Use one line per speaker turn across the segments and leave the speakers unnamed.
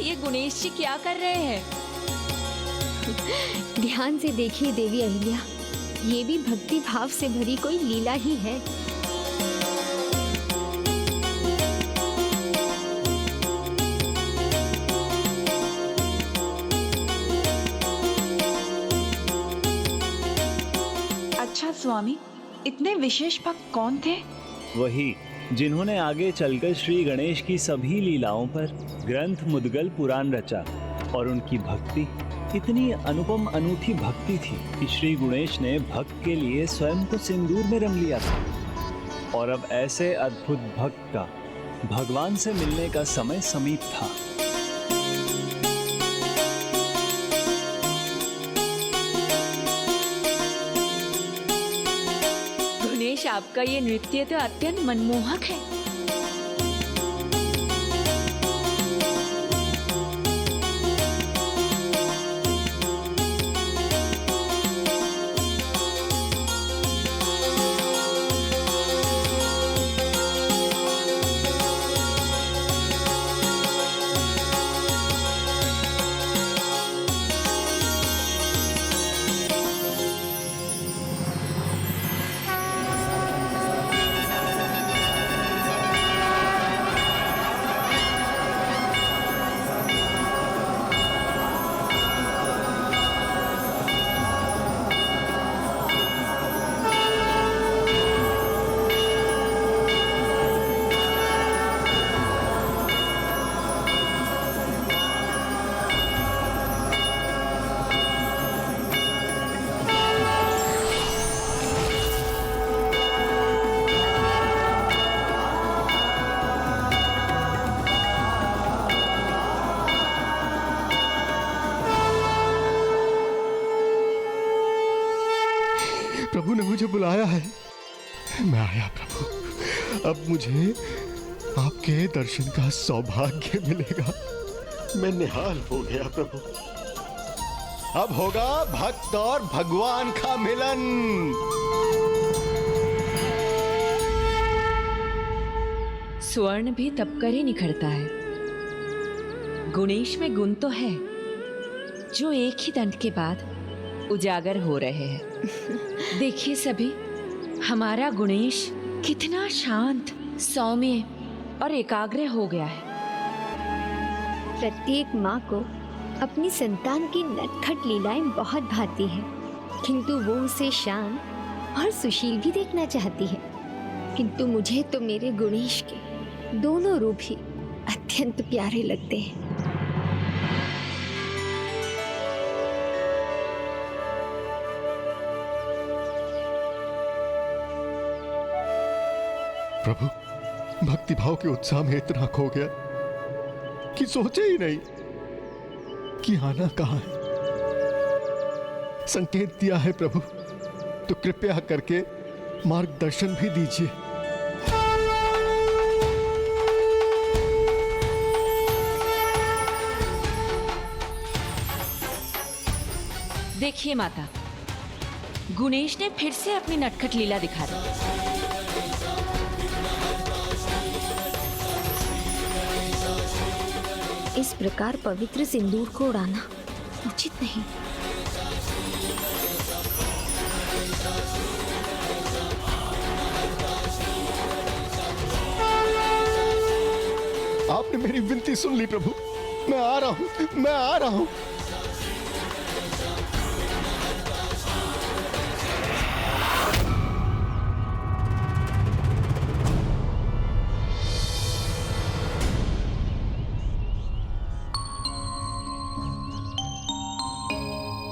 ये गुणेश जी क्या कर रहे हैं?
ध्यान से देखिए देवी अहिल्या, ये भी भक्ति भाव से भरी कोई लीला ही है।
अच्छा स्वामी, इतने विशेष भक्त कौन थे?
वही जिन्होंने आगे चलकर श्री गणेश की सभी लीलाओं पर ग्रंथ मुद्गल पुराण रचा। और उनकी भक्ति इतनी अनुपम अनूठी भक्ति थी कि श्री गणेश ने भक्त के लिए स्वयं को सिंदूर में रंग लिया था। और अब ऐसे अद्भुत भक्त का भगवान से मिलने का समय समीप था।
गणेश, आपका ये नृत्य तो अत्यंत मनमोहक है।
प्रभु ने मुझे बुलाया है, मैं आया प्रभु। अब मुझे आपके दर्शन का सौभाग्य मिलेगा। मैं निहाल हो गया प्रभु। अब होगा भक्त और भगवान का मिलन।
स्वर्ण भी तपकर ही निखरता है। गुणेश में गुण तो है जो एक ही दंड के बाद उजागर हो रहे हैं। देखिए सभी, हमारा गुणेश कितना शांत, सौम्य और एकाग्र हो गया है।
प्रत्येक माँ को अपनी संतान की नटखट लीलाएं बहुत भाती हैं, किंतु वो उसे शांत और सुशील भी देखना चाहती है। किंतु मुझे तो मेरे गुणेश के दोनों रूप ही अत्यंत प्यारे लगते हैं।
प्रभु, भक्ति भाव के उत्साह में इतना खो गया कि सोचे ही नहीं कि आना कहाँ है। संकेत दिया है प्रभु, तो कृपया करके मार्गदर्शन भी दीजिए।
देखिए माता, गुणेश ने फिर से अपनी नटखट लीला दिखा दी।
इस प्रकार पवित्र सिंदूर को उड़ाना उचित नहीं।
आपने मेरी विनती सुन ली प्रभु। मैं आ रहा हूं, मैं आ रहा हूं।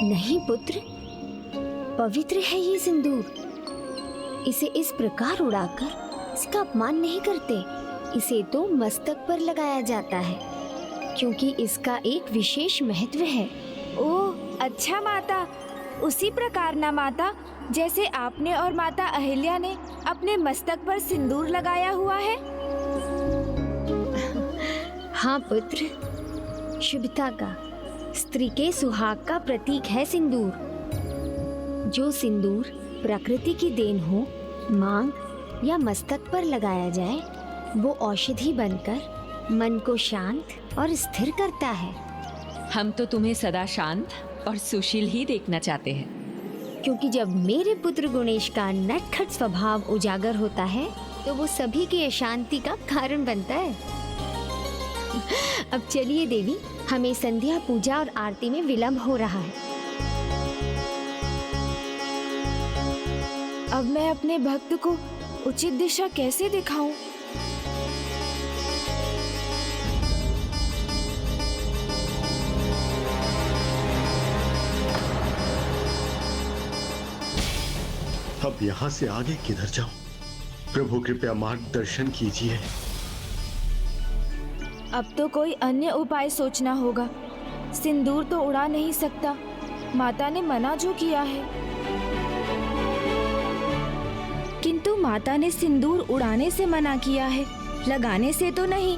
नहीं पुत्र, पवित्र है ये सिंदूर। इसे इस प्रकार उड़ाकर इसका अपमान नहीं करते। इसे तो मस्तक पर लगाया जाता है, क्योंकि इसका एक विशेष महत्व है।
ओह अच्छा माता, उसी प्रकार ना माता, जैसे आपने और माता अहिल्या ने अपने मस्तक पर सिंदूर लगाया हुआ है।
हाँ पुत्र, शुभता का, स्त्री के सुहाग का प्रतीक है सिंदूर। जो सिंदूर प्रकृति की देन हो, मांग या मस्तक पर लगाया जाए, वो औषधि बनकर मन को शांत और स्थिर करता है।
हम तो तुम्हें सदा शांत और सुशील ही देखना चाहते हैं।
क्योंकि जब मेरे पुत्र गुणेश का नटखट स्वभाव उजागर होता है तो वो सभी की अशांति का कारण बनता है। अब चलिए देवी, हमें संध्या पूजा और आरती में विलंब हो रहा है।
अब मैं अपने भक्त को उचित दिशा कैसे दिखाऊं?
अब यहाँ से आगे किधर जाऊं? प्रभु कृपया मार्गदर्शन कीजिए।
अब तो कोई अन्य उपाय सोचना होगा। सिंदूर तो उड़ा नहीं सकता, माता ने मना जो किया है। किंतु माता ने सिंदूर उड़ाने से मना किया है, लगाने से तो नहीं।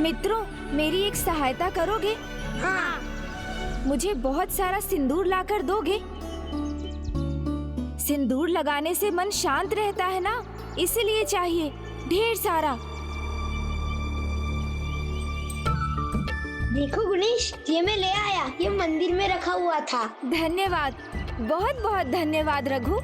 मित्रों, मेरी एक सहायता करोगे? हाँ। मुझे बहुत सारा सिंदूर लाकर दोगे? सिंदूर लगाने से मन शांत रहता है ना, इसलिए चाहिए ढेर सारा।
देखो गुणेश, ये मैं ले आया, ये मंदिर में रखा हुआ था।
धन्यवाद, बहुत बहुत धन्यवाद रघु।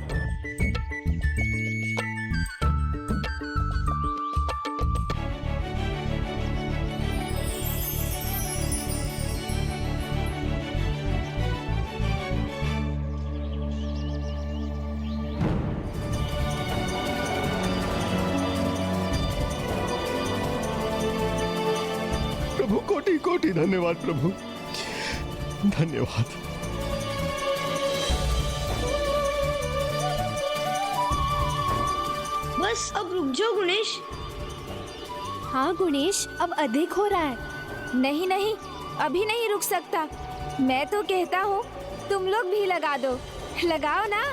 प्रभु कोटि कोटि धन्यवाद प्रभु, धन्यवाद।
बस अब रुक जाओ गुणेश।
हाँ गुणेश, अब अधिक हो रहा है। नहीं नहीं, अभी नहीं रुक सकता। मैं तो कहता हूँ तुम लोग भी लगा दो, लगाओ ना।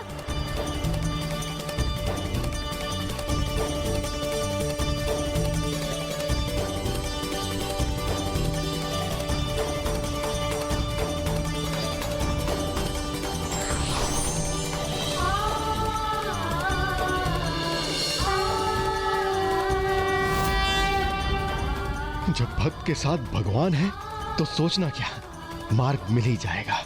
जब भक्त के साथ भगवान है तो सोचना क्या, मार्ग मिल ही जाएगा।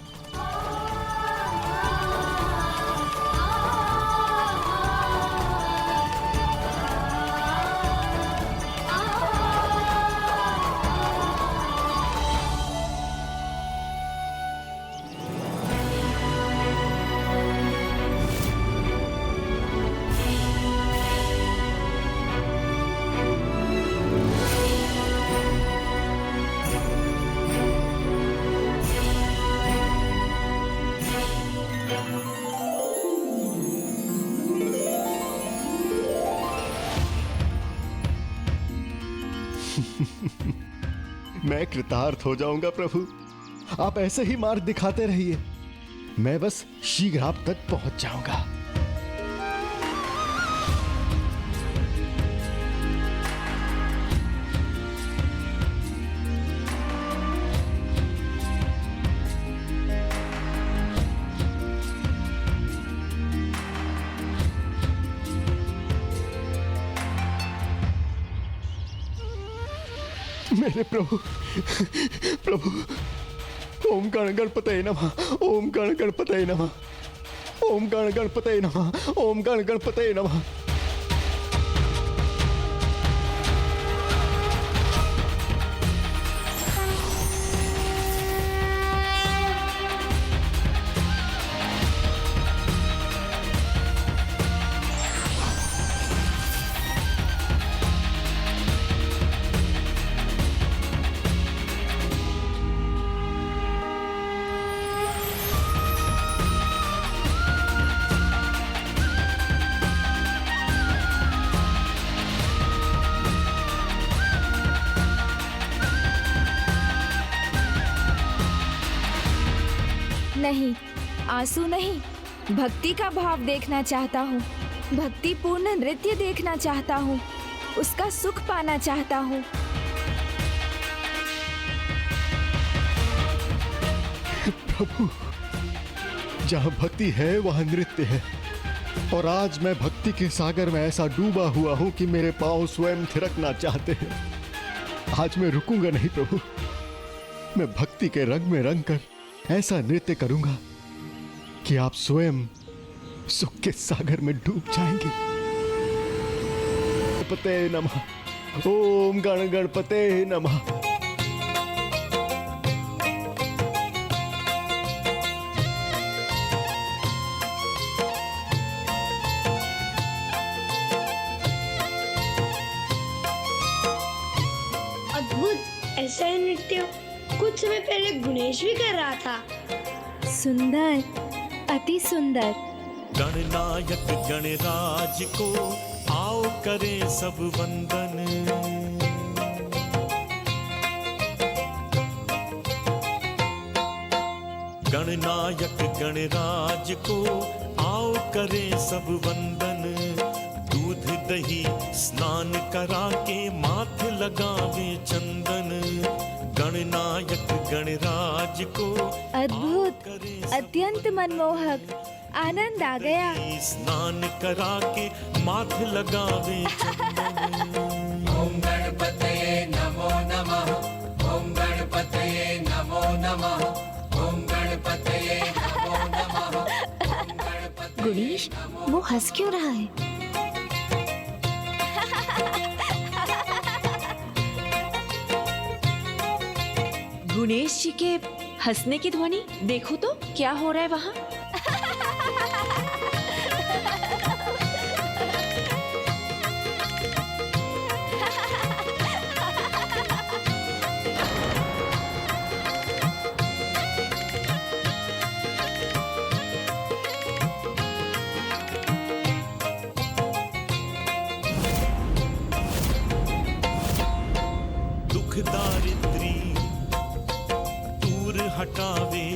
मैं कृतार्थ हो जाऊंगा प्रभु, आप ऐसे ही मार्ग दिखाते रहिए, मैं बस शीघ्र आप तक पहुंच जाऊंगा। मेरे प्रभु, प्रभु, ओम गण गणपतये नमः, ओम गण गणपतये नमः, ओम गण गणपतये नमः, ओम गण गणपतये नमः।
नहीं, आंसू नहीं, भक्ति का भाव देखना चाहता हूँ। भक्ति पूर्ण नृत्य देखना चाहता हूँ, उसका सुख पाना चाहता हूँ।
प्रभु, जहाँ भक्ति है वहाँ नृत्य है, और आज मैं भक्ति के सागर में ऐसा डूबा हुआ हूं कि मेरे पांव स्वयं थिरकना चाहते हैं। आज मैं रुकूंगा नहीं प्रभु, मैं भक्ति के रंग में रंग कर ऐसा नृत्य करूंगा कि आप स्वयं सुख के सागर में डूब जाएंगे। गणपते नमः, ओम गण गणपते नमः।
ऐसा ही नृत्य कुछ समय पहले गुणेश भी कर रहा था।
सुंदर, अति सुंदर।
गणनायक गणराज को आओ करें सब वंदन। गणनायक गणराज को आओ करें सब वंदन। दूध दही स्नान करा के माथे लगावे चंदन। गणनायक गणराज को
अद्भुत, अत्यंत मनमोहक, आनंद आ गया।
स्नान करा के माथे लगावे चंदन।
ओम गणपतये नमो नमः, ओम गणपतये नमो नमः, ओम गणपतये नमो नमः, ओम गणपतये।
गुणेश, वो हंस क्यों रहा है?
गुणेश जी के हंसने की ध्वनि देखो तो क्या हो रहा है वहाँ।
दुख दारिद्री दूर हटावे,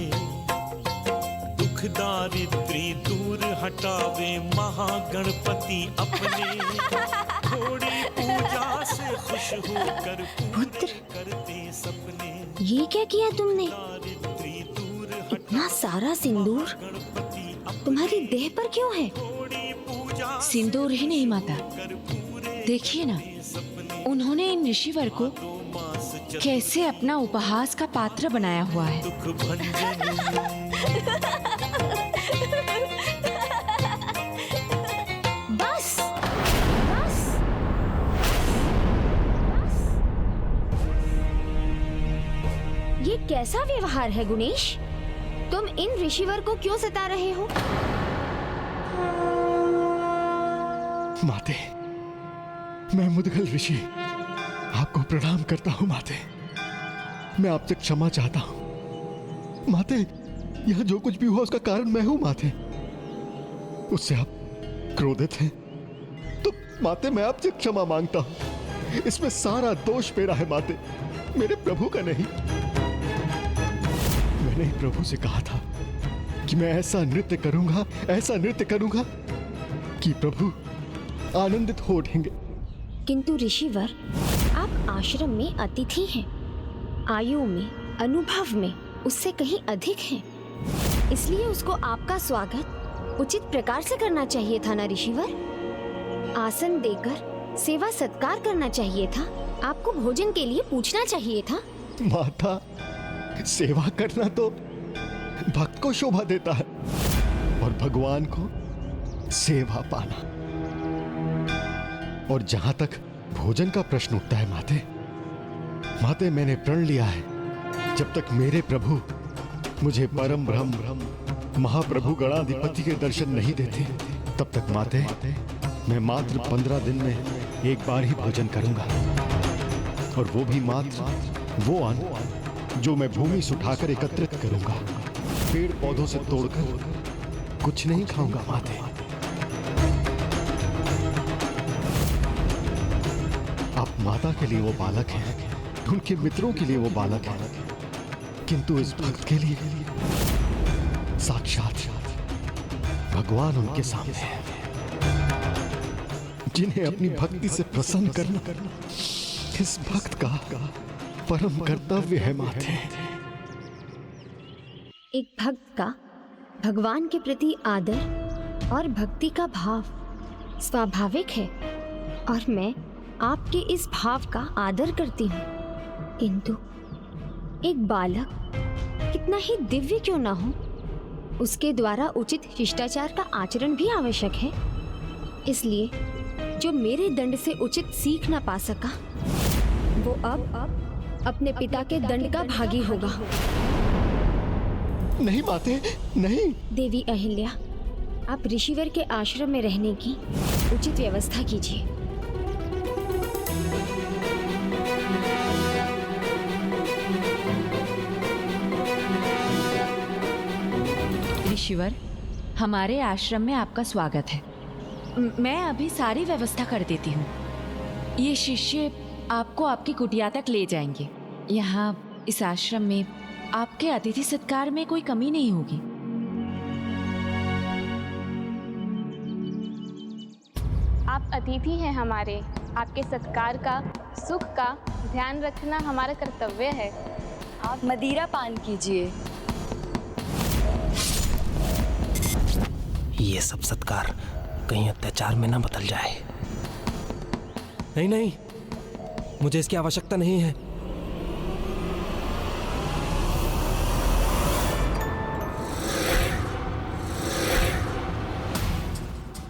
दुख दारिद्री दूर हटावे महागणपति अपने। थोड़ी पूजा से खुश होकर पूरे करते सपने।
ये क्या किया तुमने?
दारिद्री दूर
इतना सारा सिंदूर
गणपति
तुम्हारी देह पर क्यों है?
थोड़ी पूजा
सिंदूर ही नहीं माता,
कर पूरे
देखिए ना, उन्होंने इन ऋषिवर को कैसे अपना उपहास का पात्र बनाया हुआ है।
दुख भंजन।
बस, बस, बस। ये कैसा व्यवहार है गुणेश? तुम इन ऋषिवर को क्यों सता रहे हो?
माते, मैं मुद्गल ऋषि आपको प्रणाम करता हूं। माते, मैं आपसे क्षमा चाहता हूं। माते, यहां जो कुछ भी हुआ उसका कारण मैं हूं। माते, उससे आप क्रोधित हैं तो माते मैं आपसे क्षमा मांगता हूं। इसमें सारा दोष मेरा है माते, मेरे प्रभु का नहीं। मैंने प्रभु से कहा था कि मैं ऐसा नृत्य करूंगा, ऐसा नृत्य करूंगा कि प्रभु आनंदित हो उठेंगे।
किंतु ऋषिवर, आप आश्रम में अतिथि हैं, आयु में, अनुभव में उससे कहीं अधिक हैं। इसलिए उसको आपका स्वागत उचित प्रकार से करना चाहिए था ना ऋषिवर। आसन देकर सेवा सत्कार करना चाहिए था। आपको भोजन के लिए पूछना चाहिए था।
माता, सेवा करना तो भक्त को शोभा देता है और भगवान को सेवा पाना। और जहां तक भोजन का प्रश्न उठता है माते, मैंने प्रण लिया है, जब तक मेरे प्रभु मुझे परम ब्रह्म महाप्रभु गणाधिपति के दर्शन नहीं देते, तब तक माते मैं मात्र 15 दिन में एक बार ही भोजन करूंगा। और वो भी मात्र वो अन्न जो मैं भूमि से उठाकर एकत्रित करूंगा, पेड़ पौधों से तोड़कर कुछ नहीं खाऊंगा माते। आप माता के लिए वो बालक हैं, उनके मित्रों के लिए वो बालक हैं, किंतु इस भक्त के लिए साक्षात भगवान उनके सामने है, जिन्हें अपनी भक्ति से प्रसन्न करना इस भक्त का परम कर्तव्य है माते।
एक भक्त का भगवान के प्रति आदर और भक्ति का भाव स्वाभाविक है और मैं आपके इस भाव का आदर करती हूँ। किंतु एक बालक कितना ही दिव्य क्यों ना हो, उसके द्वारा उचित शिष्टाचार का आचरण भी आवश्यक है। इसलिए जो मेरे दंड से उचित सीख ना पा सका, वो अब अपने पिता के दंड का भागी होगा।
नहीं माते, नहीं।
देवी अहिल्या, आप ऋषिवर के आश्रम में रहने की उचित व्यवस्था कीजिए।
ऋषिवर, हमारे आश्रम में आपका स्वागत है। मैं अभी सारी व्यवस्था कर देती हूँ। ये शिष्य आपको आपकी कुटिया तक ले जाएंगे। यहाँ इस आश्रम में आपके अतिथि सत्कार में कोई कमी नहीं होगी।
आप अतिथि हैं हमारे, आपके सत्कार का, सुख का ध्यान रखना हमारा कर्तव्य है।
आप मदिरा पान कीजिए।
ये सब सत्कार कहीं अत्याचार में ना बदल जाए। नहीं नहीं, मुझे इसकी आवश्यकता नहीं है।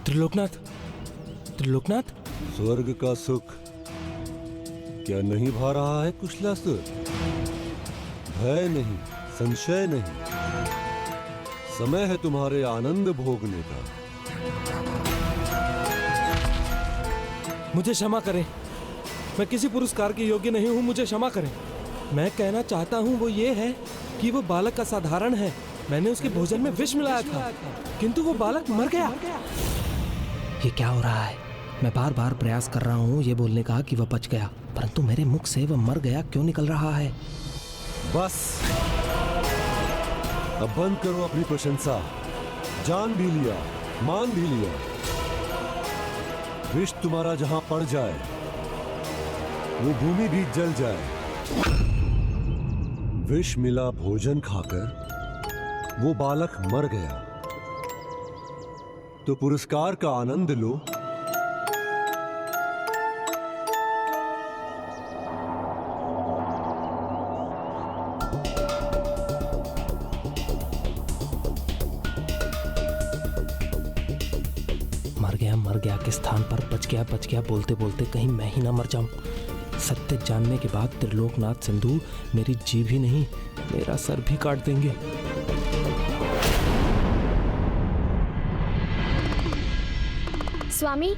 त्रिलोकनाथ, त्रिलोकनाथ,
स्वर्ग का सुख क्या नहीं भा रहा है कुशलासुर? भय नहीं, संशय नहीं, समय है तुम्हारे आनंद भोगने का।
मुझे क्षमा करें, मैं किसी पुरस्कार के योग्य नहीं हूं, मुझे क्षमा करें। मैं कहना चाहता हूं वो ये है कि वो बालक असाधारण है। मैंने उसके भोजन में विष मिलाया था, किंतु वो बालक मर गया। ये क्या हो रहा है? मैं बार बार प्रयास कर रहा हूँ ये बोलने का कि वह बच गया, परंतु मेरे मुख से वह मर गया क्यों निकल रहा है?
बस अब बंद करो अपनी प्रशंसा। जान भी लिया, मान भी लिया। विष तुम्हारा जहां पड़ जाए वो भूमि भी जल जाए। विष मिला भोजन खाकर वो बालक मर गया, तो पुरस्कार का आनंद लो।
मर गया के स्थान पर बच गया बोलते बोलते कहीं मैं ही ना मर जाऊं। सत्य जानने के बाद त्रिलोकनाथ सिंधु मेरी जीभ ही नहीं, मेरा सर भी काट देंगे।
स्वामी,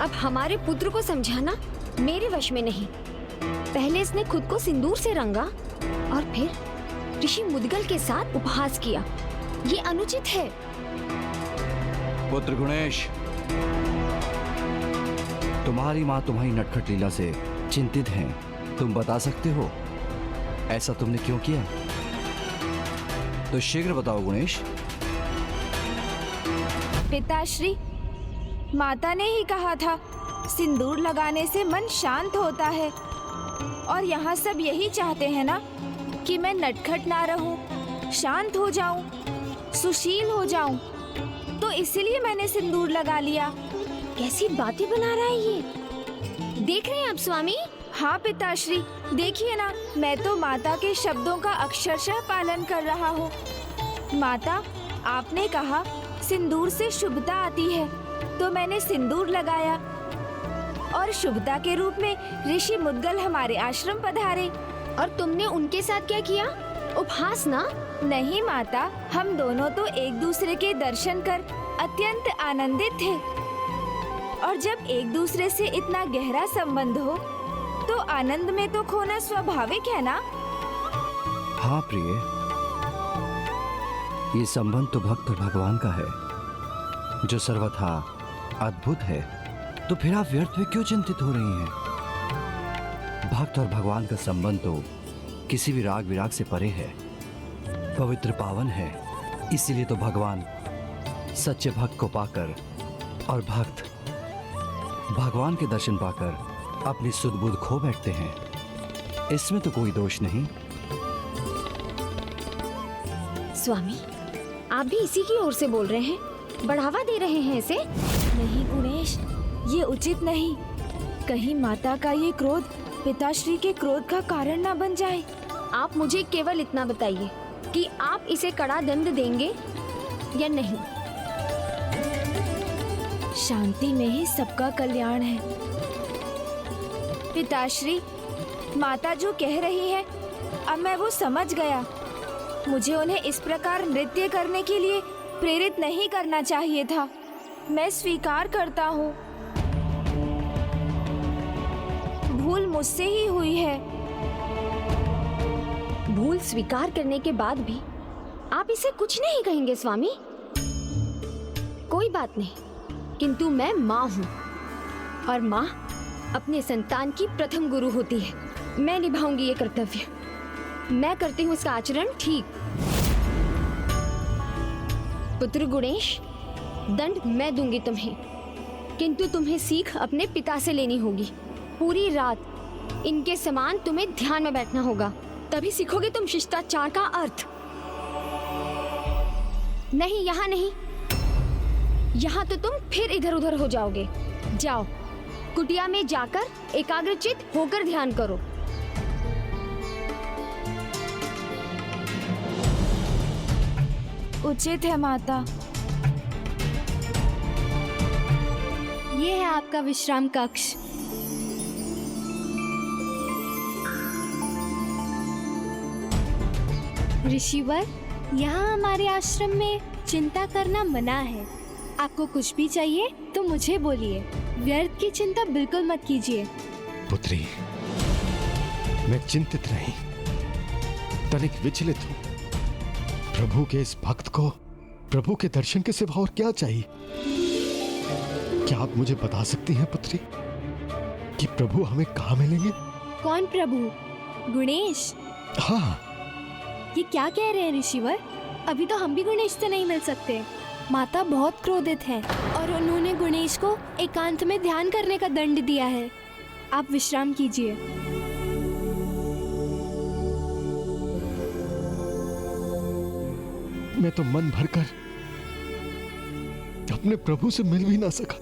अब हमारे पुत्र को समझाना मेरे वश में नहीं। पहले इसने खुद को सिंदूर से रंगा और फिर ऋषि मुद्गल के साथ उपहास किया। ये अनुचित है।
पुत्र गुणेश, तुम्हारी माँ तुम्हारी नटखट लीला से चिंतित हैं। तुम बता सकते हो ऐसा तुमने क्यों किया? तो शीघ्र बताओ गुणेश।
पिताश्री, माता ने ही कहा था सिंदूर लगाने से मन शांत होता है, और यहाँ सब यही चाहते हैं ना कि मैं नटखट ना रहूं, शांत हो जाऊं, सुशील हो जाऊं, तो इसीलिए मैंने सिंदूर लगा लिया।
कैसी बातें बना रहा है ये? देख रहे हैं आप स्वामी?
हाँ पिताश्री, देखिए ना, मैं तो माता के शब्दों का अक्षरशः पालन कर रहा हूँ। माता, आपने कहा सिंदूर से शुभता आती है, तो मैंने सिंदूर लगाया और शुभता के रूप में ऋषि मुद्गल हमारे आश्रम पधारे।
और तुमने उनके साथ क्या किया? उपहास ना?
नहीं माता, हम दोनों तो एक दूसरे के दर्शन कर अत्यंत आनंदित थे, और जब एक दूसरे से इतना गहरा संबंध हो तो आनंद में तो खोना स्वाभाविक है ना?
हाँ प्रिय, ये संबंध तो भक्त और भगवान का है, जो सर्वथा अद्भुत है। तो फिर आप व्यर्थ में क्यों चिंतित हो रही हैं? भक्त और भगवान का संबंध तो किसी भी राग विराग से परे है, पवित्र पावन है। इसीलिए तो भगवान सच्चे भक्त को पाकर और भक्त भगवान के दर्शन पाकर अपनी सुध बुध खो बैठते हैं। इसमें तो कोई दोष नहीं।
स्वामी, आप भी इसी की ओर से बोल रहे हैं, बढ़ावा दे रहे हैं इसे।
नहीं गुणेश, ये उचित नहीं। कहीं माता का ये क्रोध पिताश्री के क्रोध का कारण ना बन जाए।
आप मुझे केवल इतना बताइए कि आप इसे कड़ा दंड देंगे या नहीं।
शांति में ही सबका कल्याण है। पिताश्री, माता जो कह रही है अब मैं वो समझ गया। मुझे उन्हें इस प्रकार नृत्य करने के लिए प्रेरित नहीं करना चाहिए था। मैं स्वीकार करता हूँ, भूल मुझसे ही हुई है।
भूल स्वीकार करने के बाद भी आप इसे कुछ नहीं कहेंगे स्वामी? कोई बात नहीं, किंतु मैं माँ हूँ और माँ अपने संतान की प्रथम गुरु होती है। मैं निभाऊंगी ये कर्तव्य। मैं करती हूँ इसका आचरण ठीक। पुत्र गुणेश, दंड मैं दूंगी तुम्हें, किंतु तुम्हें सीख अपने पिता से लेनी होगी। पूरी रात इनके समान तुम्हें ध्यान में बैठना होगा, तभी सीखोगे तुम शिष्टाचार का अर्थ। नहीं, यहाँ नहीं, यहाँ तो तुम फिर इधर उधर हो जाओगे। जाओ, कुटिया में जाकर एकाग्रचित होकर ध्यान करो।
उचित है माता।
ये है आपका विश्राम कक्ष। ऋषिवर, यहाँ हमारे आश्रम में चिंता करना मना है। आपको कुछ भी चाहिए तो मुझे बोलिए, व्यर्थ की चिंता बिल्कुल मत कीजिए।
पुत्री, मैं चिंतित नहीं, तनिक विचलित हूँ। प्रभु के इस भक्त को प्रभु के दर्शन के सिवा और क्या चाहिए? क्या आप मुझे बता सकती हैं पुत्री कि प्रभु हमें कहाँ मिलेंगे?
कौन प्रभु? गुणेश?
हाँ।
ये क्या कह रहे हैं ऋषिवर? अभी तो हम भी गणेश से नहीं मिल सकते। माता बहुत क्रोधित है और उन्होंने गणेश को एकांत में ध्यान करने का दंड दिया है। आप विश्राम कीजिए।
मैं तो मन भरकर अपने प्रभु से मिल भी ना सका।